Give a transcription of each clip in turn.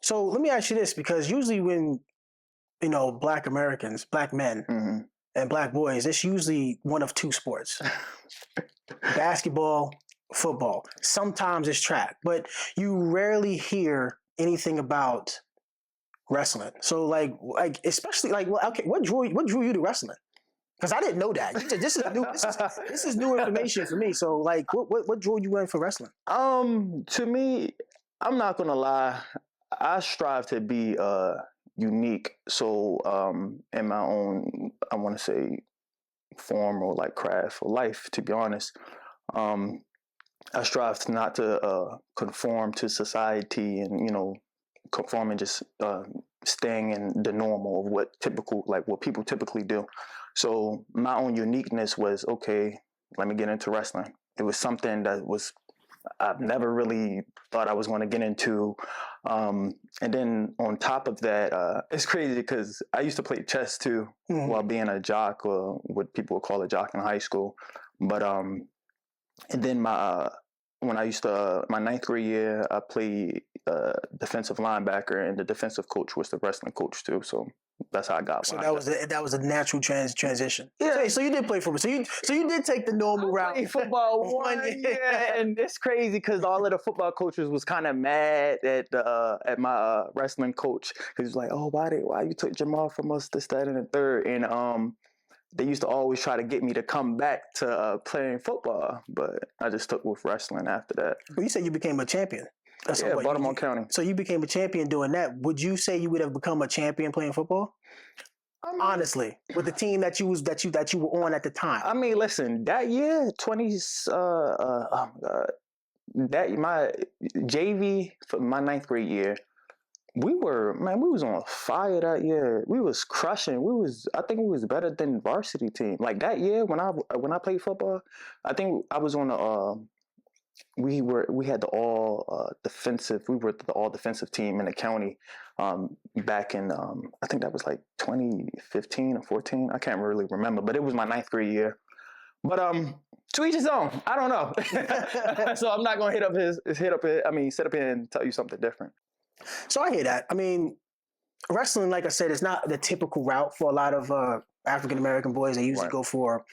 So let me ask you this, because usually when Black Americans, Black men, and Black boys, it's usually one of two sports: basketball, football. Sometimes it's track, but you rarely hear anything about wrestling. So like especially like, well, okay, what drew you to wrestling? Because I didn't know that. This is new. This is new information for me. So like, what drew you in for wrestling? To me, I'm not gonna lie. I strive to be unique. So in my own, I want to say, form or like craft or life. To be honest, I strive to not to conform to society and conform and just staying in the normal of what people typically do. So my own uniqueness was, okay, let me get into wrestling. It was something that I've never really thought I was going to get into. And then on top of that, it's crazy because I used to play chess too while being a jock, or what people would call a jock in high school. But and then when I used to my ninth grade year, I played defensive linebacker, and the defensive coach was the wrestling coach too. So that's how I got. So that was a natural transition. Yeah. So you did play football. So you did take the normal route. Played football one year, and it's crazy because all of the football coaches was kind of mad at my wrestling coach, because he was like, "Oh, why you took Jamaal from us, this, that, and the third?" And they used to always try to get me to come back to playing football, but I just took with wrestling after that. Well, you said you became a champion. Yeah, Baltimore County. So you became a champion doing that. Would you say you would have become a champion playing football? Honestly, with the team that you were on at the time. I mean, listen, that year, oh my God, that my JV for my ninth grade year, we was on fire that year. We was crushing. I think we was better than varsity team. Like that year when I played football, I think I was on the we had the all defensive. We were the all defensive team in the county back in I think that was like 2015 or 14. I can't really remember, but it was my ninth grade year. But to each his own. I don't know. So I'm not gonna sit up here and tell you something different. So I hear that. I mean, wrestling, like I said, is not the typical route for a lot of African American boys. They usually go for,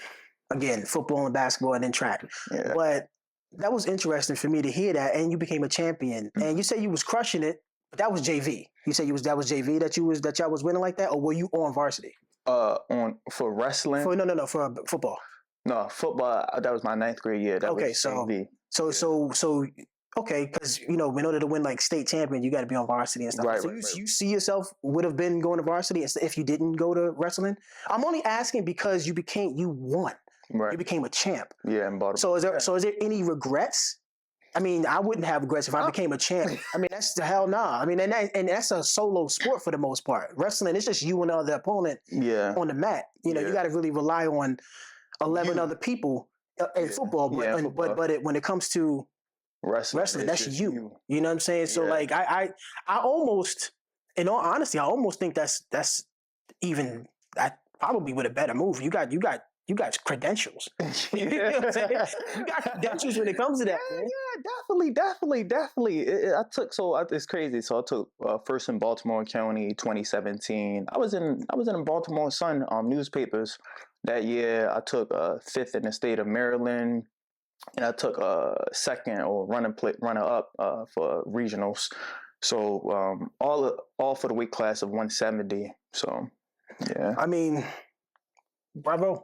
again, football and basketball and then track. Yeah. But that was interesting for me to hear that, and you became a champion. And you said you was crushing it, but that was JV. You said that was JV that y'all was winning like that, or were you on varsity? For wrestling? For football. No, football. That was my ninth grade year. That was JV. So okay, because in order to win like state champion, you got to be on varsity and stuff. Right, so you see yourself would have been going to varsity if you didn't go to wrestling? I'm only asking because you won. Right. You became a champ. Yeah, in Baltimore. So is there any regrets? I mean, I wouldn't have regrets if I became a champ. I mean, that's the hell nah. I mean, and that's a solo sport for the most part. Wrestling, it's just you and the other opponent on the mat. You got to really rely on 11 other people in football. But when it comes to wrestling, that's you. You know what I'm saying? So like I almost, in all honesty, I almost think that's even that probably would a better move. You got credentials. You know what I'm saying? You got credentials when it comes to that. Man. Yeah, definitely. It's crazy. So I took first in Baltimore County 2017. I was in Baltimore Sun newspapers that year. I took fifth in the state of Maryland. And I took second or runner up for regionals. So all for the weight class of 170. So yeah. I mean, bravo.